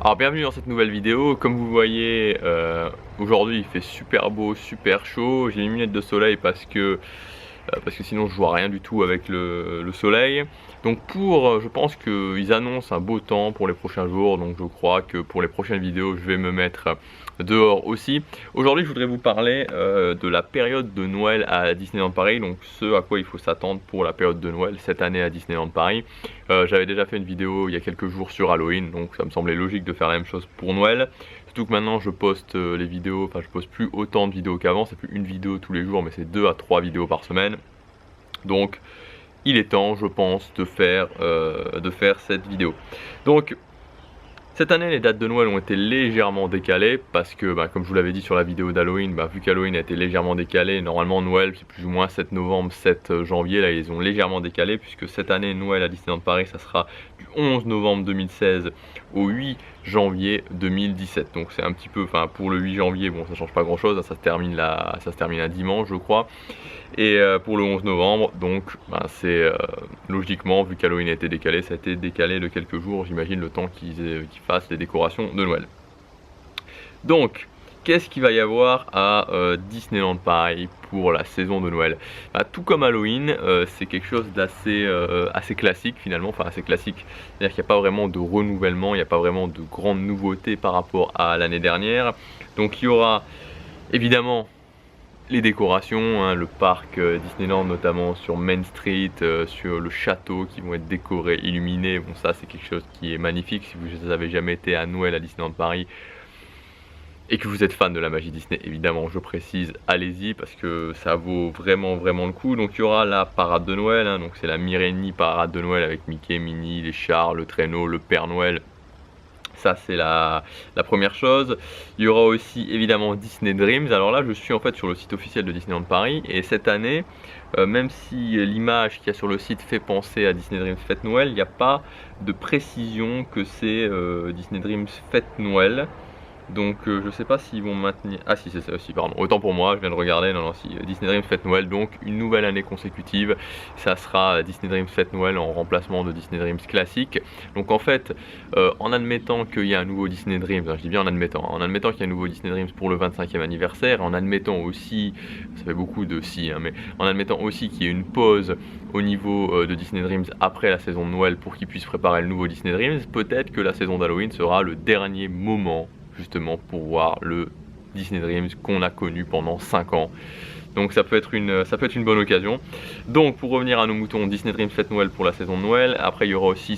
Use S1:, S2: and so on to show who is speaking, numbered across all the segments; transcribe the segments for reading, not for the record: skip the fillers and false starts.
S1: Alors bienvenue dans cette nouvelle vidéo. Comme vous voyez, aujourd'hui il fait super beau, super chaud. J'ai les lunettes de soleil parce que sinon je vois rien du tout avec le soleil. Donc je pense qu'ils annoncent un beau temps pour les prochains jours. Donc je crois que pour les prochaines vidéos je vais me mettre dehors aussi. Aujourd'hui je voudrais vous parler de la période de Noël à Disneyland Paris. Donc ce à quoi il faut s'attendre pour la période de Noël cette année à Disneyland Paris. J'avais déjà fait une vidéo il y a quelques jours sur Halloween, donc ça me semblait logique de faire la même chose pour Noël. Surtout que maintenant je poste les vidéos, enfin je poste plus autant de vidéos qu'avant, c'est plus une vidéo tous les jours mais c'est 2 à 3 vidéos par semaine. Donc il est temps je pense de faire cette vidéo. Donc cette année, les dates de Noël ont été légèrement décalées parce que, comme je vous l'avais dit sur la vidéo d'Halloween, vu qu'Halloween a été légèrement décalé, normalement Noël c'est plus ou moins 7 novembre, 7 janvier, là ils ont légèrement décalé puisque cette année Noël à Disneyland Paris ça sera du 11 novembre 2016 au 8 janvier 2017. Donc c'est un petit peu, pour le 8 janvier, bon ça change pas grand chose, ça se termine un dimanche je crois. Et pour le 11 novembre, donc c'est logiquement, vu qu'Halloween a été décalé, ça a été décalé de quelques jours, j'imagine le temps qu'ils fassent les décorations de Noël. Donc, qu'est-ce qu'il va y avoir à Disneyland Paris pour la saison de Noël? Tout comme Halloween, c'est quelque chose d'assez assez classique finalement, enfin assez classique, c'est-à-dire qu'il n'y a pas vraiment de renouvellement, il n'y a pas vraiment de grandes nouveautés par rapport à l'année dernière. Donc il y aura évidemment les décorations, hein, le parc Disneyland notamment sur Main Street, sur le château qui vont être décorés, illuminés. Bon ça c'est quelque chose qui est magnifique. Si vous n'avez jamais été à Noël à Disneyland Paris et que vous êtes fan de la magie Disney, évidemment je précise, allez-y parce que ça vaut vraiment le coup. Donc il y aura la parade de Noël, hein, donc c'est la Mirenni parade de Noël avec Mickey, Minnie, les chars, le traîneau, le Père Noël. Ça c'est la première chose. Il y aura aussi évidemment Disney Dreams. Alors là je suis en fait sur le site officiel de Disneyland Paris et cette année, même si l'image qu'il y a sur le site fait penser à Disney Dreams Fête Noël, il n'y a pas de précision que c'est Disney Dreams Fête Noël. Donc je sais pas s'ils vont maintenir... Ah si c'est ça aussi, pardon, autant pour moi, je viens de regarder, non si, Disney Dreams Fête Noël, donc une nouvelle année consécutive, ça sera Disney Dreams Fête Noël en remplacement de Disney Dreams classique. Donc en fait, en admettant qu'il y a un nouveau Disney Dreams, je dis bien en admettant qu'il y a un nouveau Disney Dreams pour le 25e anniversaire, en admettant aussi, ça fait beaucoup de si, mais en admettant aussi qu'il y ait une pause au niveau de Disney Dreams après la saison de Noël pour qu'ils puissent préparer le nouveau Disney Dreams, peut-être que la saison d'Halloween sera le dernier moment justement pour voir le Disney Dreams qu'on a connu pendant 5 ans. Donc ça peut être une bonne occasion. Donc pour revenir à nos moutons, Disney Dreams Fête Noël pour la saison de Noël. Après il y aura aussi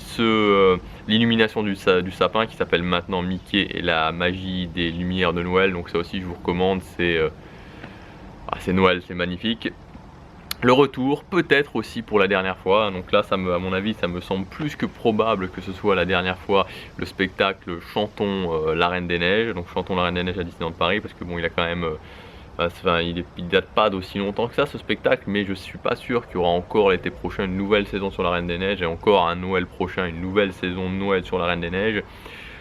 S1: l'illumination du sapin qui s'appelle maintenant Mickey et la magie des lumières de Noël. Donc ça aussi je vous recommande, c'est Noël, c'est magnifique. Le retour, peut-être aussi pour la dernière fois, donc là à mon avis ça me semble plus que probable que ce soit la dernière fois, le spectacle Chantons la Reine des Neiges, donc Chantons la Reine des Neiges à Disneyland Paris, parce que bon il a quand même, il date pas d'aussi longtemps que ça ce spectacle, mais je suis pas sûr qu'il y aura encore l'été prochain une nouvelle saison sur la Reine des Neiges, et encore un Noël prochain une nouvelle saison de Noël sur la Reine des Neiges.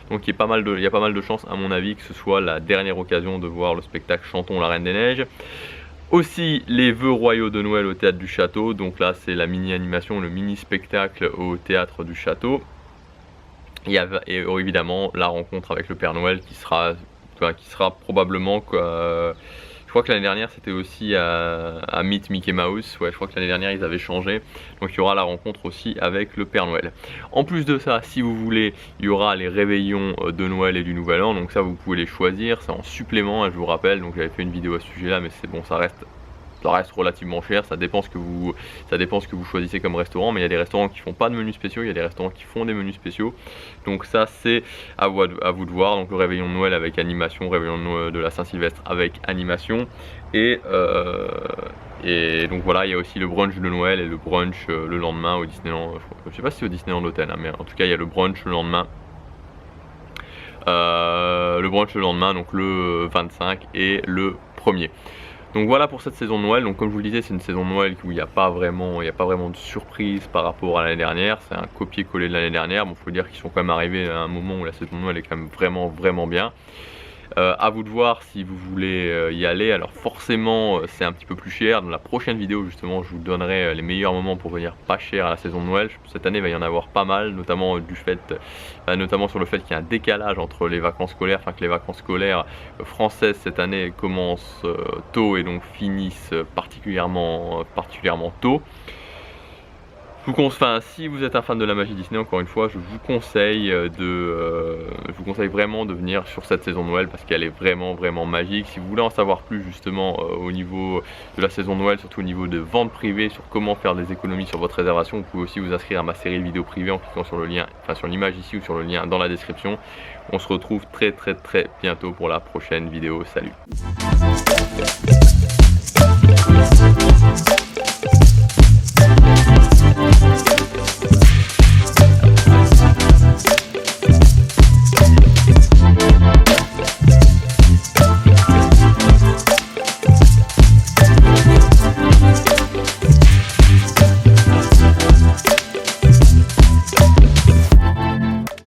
S1: Donc il y a pas mal de chances à mon avis que ce soit la dernière occasion de voir le spectacle Chantons la Reine des Neiges. Aussi les vœux royaux de Noël au théâtre du château, donc là c'est la mini animation, le mini spectacle au théâtre du château. Et évidemment la rencontre avec le Père Noël qui sera probablement je crois que l'année dernière c'était aussi à Meet Mickey Mouse, ouais je crois que l'année dernière ils avaient changé, donc il y aura la rencontre aussi avec le Père Noël. En plus de ça, si vous voulez, il y aura les réveillons de Noël et du Nouvel An, donc ça vous pouvez les choisir, c'est en supplément, je vous rappelle, donc j'avais fait une vidéo à ce sujet là, mais c'est bon, ça reste relativement cher, ça dépend ce que vous choisissez comme restaurant, mais il y a des restaurants qui font pas de menus spéciaux, il y a des restaurants qui font des menus spéciaux, donc ça c'est à vous de voir. Donc le réveillon de Noël avec animation, réveillon de la Saint-Sylvestre avec animation, et donc voilà, il y a aussi le brunch de Noël et le brunch le lendemain au Disneyland, je sais pas si c'est au Disneyland Hotel, mais en tout cas il y a le brunch le lendemain. Donc le 25 et le 1er. Donc voilà pour cette saison de Noël. Donc comme je vous le disais, c'est une saison de Noël où il n'y a pas vraiment de surprise par rapport à l'année dernière. C'est un copier-coller de l'année dernière. Bon, faut dire qu'ils sont quand même arrivés à un moment où la saison de Noël est quand même vraiment bien. À vous de voir si vous voulez y aller. Alors forcément c'est un petit peu plus cher. Dans la prochaine vidéo justement je vous donnerai les meilleurs moments pour venir pas cher à la saison de Noël. Cette année il va y en avoir pas mal, notamment notamment sur le fait qu'il y a un décalage entre les vacances scolaires, enfin que les vacances scolaires françaises cette année commencent tôt et donc finissent particulièrement tôt. Si vous êtes un fan de la magie Disney, encore une fois, je vous conseille vraiment de venir sur cette saison de Noël parce qu'elle est vraiment magique. Si vous voulez en savoir plus justement au niveau de la saison de Noël, surtout au niveau de vente privée, sur comment faire des économies sur votre réservation, vous pouvez aussi vous inscrire à ma série de vidéos privées en cliquant sur le lien, enfin sur l'image ici ou sur le lien dans la description. On se retrouve très bientôt pour la prochaine vidéo. Salut!